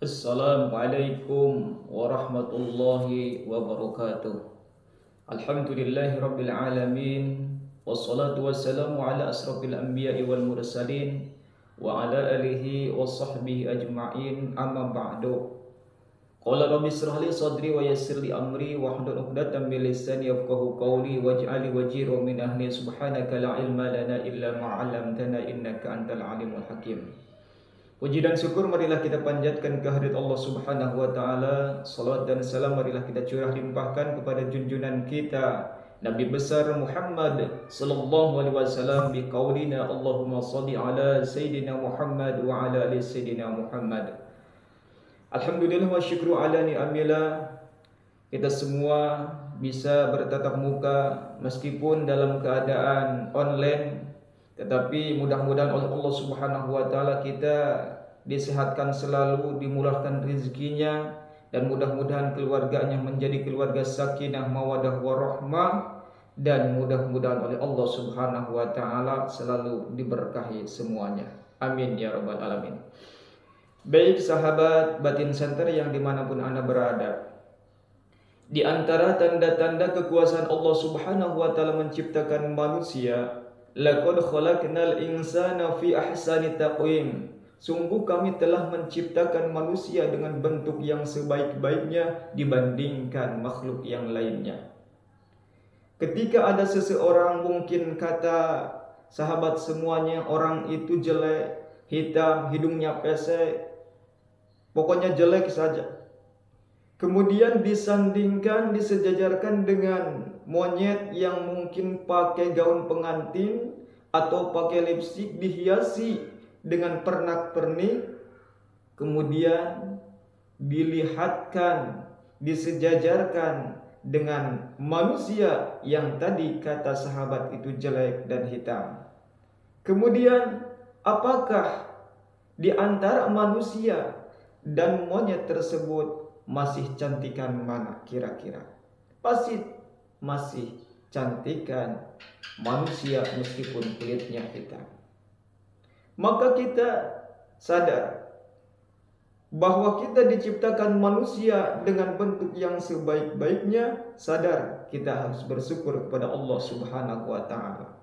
Assalamualaikum warahmatullahi wabarakatuh. Alhamdulillahi rabbil alamin. Wassalatu wassalamu ala asrafil anbiya'i wal mursalin wa ala alihi wa sahbihi ajma'in, amma ba'du. Qala rabbi israh li sadri wa yassir li amri wa hlul 'uqdatam min lisani yafqahu qawli waj'al wazira min ahli. Subhanaka la ilma lana illa ma 'allamtana innaka antal alimul hakim. Puji dan syukur marilah kita panjatkan kehadirat Allah Subhanahu wa taala. Salawat dan salam marilah kita curah limpahkan kepada junjungan kita Nabi besar Muhammad sallallahu alaihi wasallam bi qaulina Allahumma shalli ala sayidina Muhammad wa ala ali sayidina Muhammad. Alhamdulillah wa syukru ala ni'amillah. Kita semua bisa bertatap muka meskipun dalam keadaan online, tetapi mudah-mudahan oleh Allah Subhanahu wa taala kita disehatkan selalu, dimurahkan rezekinya, dan mudah-mudahan keluarganya menjadi keluarga sakinah, mawadah warahmah, dan mudah-mudahan oleh Allah Subhanahu wa taala selalu diberkahi semuanya. Amin ya rabbal alamin. Baik sahabat Batin Center yang dimanapun Anda berada, di antara tanda-tanda kekuasaan Allah Subhanahu wa taala menciptakan manusia, laqad khalaqnal insana fi ahsani taqwim. Sungguh kami telah menciptakan manusia dengan bentuk yang sebaik-baiknya dibandingkan makhluk yang lainnya. Ketika ada seseorang, mungkin kata sahabat semuanya, orang itu jelek, hitam, hidungnya pesek, pokoknya jelek saja. Kemudian disandingkan, disejajarkan dengan monyet yang mungkin pakai gaun pengantin atau pakai lipstik dihiasi dengan pernak-pernik, kemudian dilihatkan, disejajarkan dengan manusia yang tadi kata sahabat itu jelek dan hitam. Kemudian apakah di antara manusia dan monyet tersebut masih cantikan mana kira-kira? Pasti masih cantikan manusia meskipun kulitnya hitam. Maka kita sadar bahwa kita diciptakan manusia dengan bentuk yang sebaik-baiknya. Sadar kita harus bersyukur kepada Allah Subhanahu wa taala.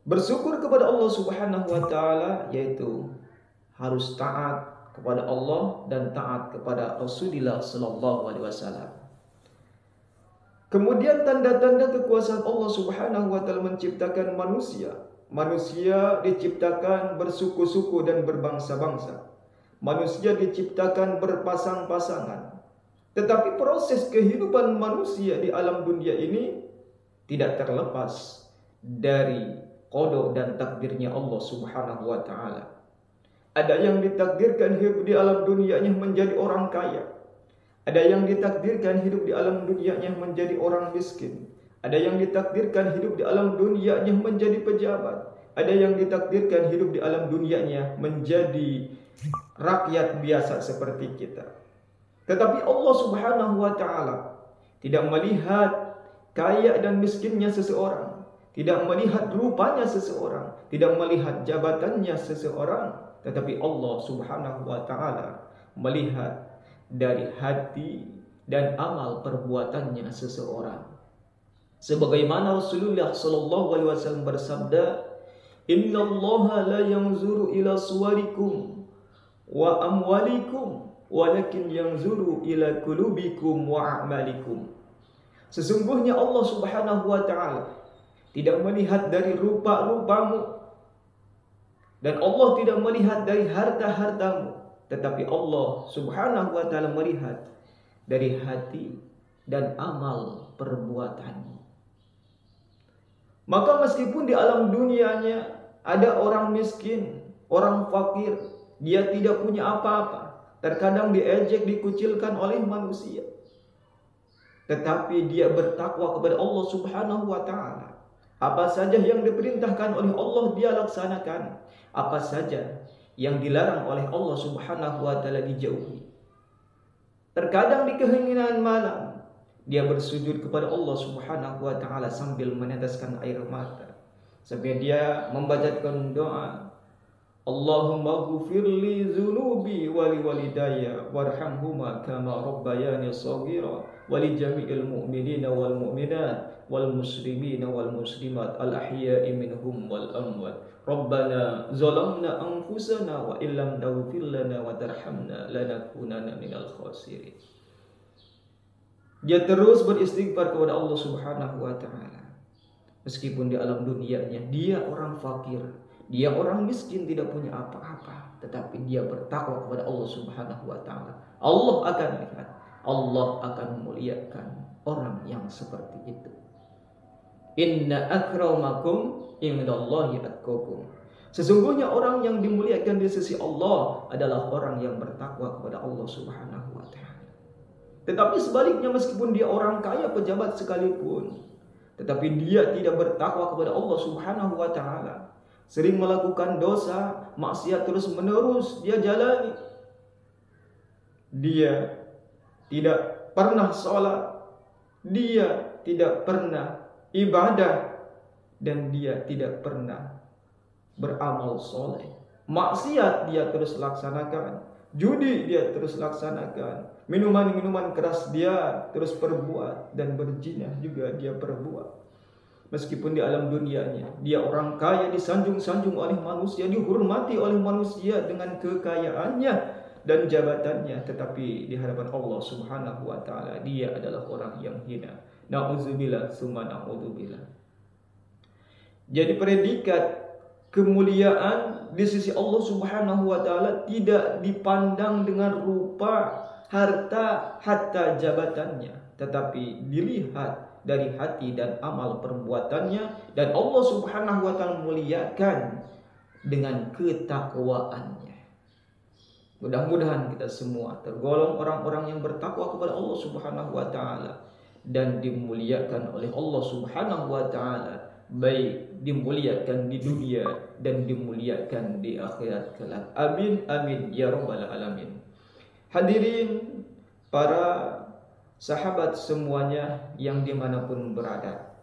Bersyukur kepada Allah Subhanahu wa taala yaitu harus taat kepada Allah dan taat kepada Rasulullah sallallahu alaihi wasallam. Kemudian tanda-tanda kekuasaan Allah Subhanahu wa taala menciptakan manusia. Manusia diciptakan bersuku-suku dan berbangsa-bangsa. Manusia diciptakan berpasang-pasangan. Tetapi proses kehidupan manusia di alam dunia ini tidak terlepas dari qada dan takdirnya Allah Subhanahu wa taala. Ada yang ditakdirkan hidup di alam dunianya menjadi orang kaya. Ada yang ditakdirkan hidup di alam dunianya menjadi orang miskin. Ada yang ditakdirkan hidup di alam dunianya menjadi pejabat. Ada yang ditakdirkan hidup di alam dunianya menjadi rakyat biasa seperti kita. Tetapi Allah Subhanahu wa taala tidak melihat kaya dan miskinnya seseorang, tidak melihat rupanya seseorang, tidak melihat jabatannya seseorang, tetapi Allah Subhanahu wa taala melihat dari hati dan amal perbuatannya seseorang. Sebagaimana Rasulullah sallallahu alaihi wasallam bersabda, "Innallaha la yanzuru ila suwarikum wa amwalikum, walakin yanzuru ila qulubikum wa a'malikum." Sesungguhnya Allah Subhanahu wa taala tidak melihat dari rupa-rupamu, dan Allah tidak melihat dari harta-hartamu, tetapi Allah Subhanahu wa taala melihat dari hati dan amal perbuatanmu. Maka meskipun di alam dunianya ada orang miskin, orang fakir, dia tidak punya apa-apa, terkadang diejek, dikucilkan oleh manusia, tetapi dia bertakwa kepada Allah Subhanahu wa taala. Apa saja yang diperintahkan oleh Allah dia laksanakan, apa saja yang dilarang oleh Allah Subhanahu wa taala dijauhi. Terkadang di keheningan malam dia bersujud kepada Allah Subhanahu wa taala sambil meneteskan air mata, sampai dia membacakan doa, Allahumma ghfirli dzunubi wa liwalidayya warhamhuma kama rabbayani shaghira wa li jami'il mu'minina wal mu'minat wal muslimina wal muslimat al ahya'i minhum wal amwat. Rabbana zalamna anfusana wa illam taghfir lana wa tarhamna lanakunanna minal khasirin. Dia terus beristighfar kepada Allah Subhanahu wa taala. Meskipun di alam dunianya dia orang fakir, dia orang miskin, tidak punya apa-apa, tetapi dia bertakwa kepada Allah Subhanahu wa taala. Allah akan lihat, Allah akan memuliakan orang yang seperti itu. Inna akramakum indallahi atqakum. Sesungguhnya orang yang dimuliakan di sisi Allah adalah orang yang bertakwa kepada Allah Subhanahu wa taala. Tetapi sebaliknya, meskipun dia orang kaya, pejabat sekalipun, tetapi dia tidak bertakwa kepada Allah Subhanahu wa taala, sering melakukan dosa, maksiat terus-menerus dia jalani. Dia tidak pernah sholat, dia tidak pernah ibadah, dan dia tidak pernah beramal soleh. Maksiat dia terus laksanakan, judi dia terus laksanakan, minuman-minuman keras dia terus perbuat, dan berzina juga dia perbuat. Meskipun di alam dunianya dia orang kaya, disanjung-sanjung oleh manusia, dihormati oleh manusia dengan kekayaannya dan jabatannya, tetapi di hadapan Allah Subhanahu wa taala dia adalah orang yang hina. Nauzubillah summa naudzubillah. Jadi predikat kemuliaan di sisi Allah Subhanahu wa taala tidak dipandang dengan rupa, harta, hatta jabatannya, tetapi dilihat dari hati dan amal perbuatannya, dan Allah Subhanahu wa taala muliakan dengan ketakwaannya. Mudah-mudahan kita semua tergolong orang-orang yang bertakwa kepada Allah Subhanahu wa taala dan dimuliakan oleh Allah Subhanahu wa taala, baik dimuliakan di dunia dan dimuliakan di akhirat kelak. Amin amin ya rabbal alamin. Hadirin para sahabat semuanya yang dimanapun berada.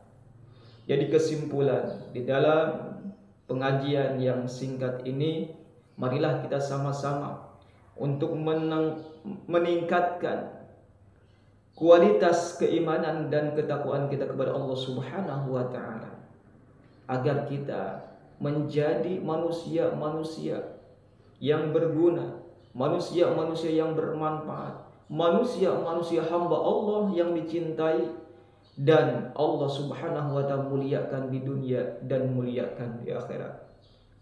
Jadi kesimpulan di dalam pengajian yang singkat ini, marilah kita sama-sama untuk meningkatkan kualitas keimanan dan ketakwaan kita kepada Allah Subhanahu wa taala, agar kita menjadi manusia-manusia yang berguna, manusia-manusia yang bermanfaat, manusia-manusia hamba Allah yang dicintai, dan Allah Subhanahu wa taala muliakan di dunia dan muliakan di akhirat.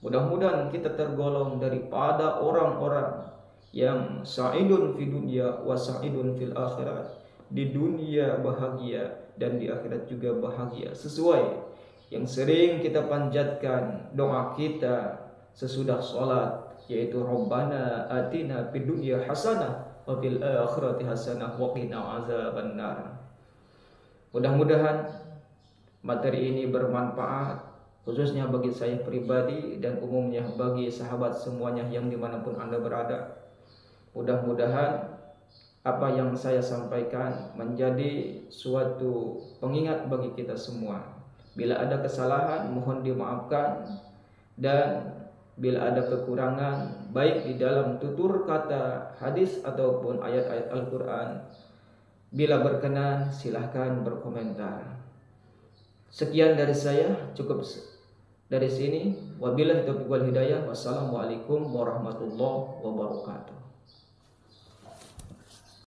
Mudah-mudahan kita tergolong daripada orang-orang yang sa'idun fi dunya wa sa'idun fil akhirat. Di dunia bahagia dan di akhirat juga bahagia, sesuai yang sering kita panjatkan doa kita sesudah sholat, yaitu Rabbana atina fid dunya hasanah wa fil akhirati hasanah wa qina azabannar. Mudah-mudahan materi ini bermanfaat, khususnya bagi saya pribadi dan umumnya bagi sahabat semuanya yang dimanapun Anda berada. Mudah-mudahan apa yang saya sampaikan menjadi suatu pengingat bagi kita semua. Bila ada kesalahan mohon dimaafkan, dan bila ada kekurangan baik di dalam tutur kata hadis ataupun ayat-ayat Al-Quran, bila berkenan silahkan berkomentar. Sekian dari saya, cukup dari sini. Wabillahi taufiq wal hidayah. Wassalamualaikum warahmatullahi wabarakatuh.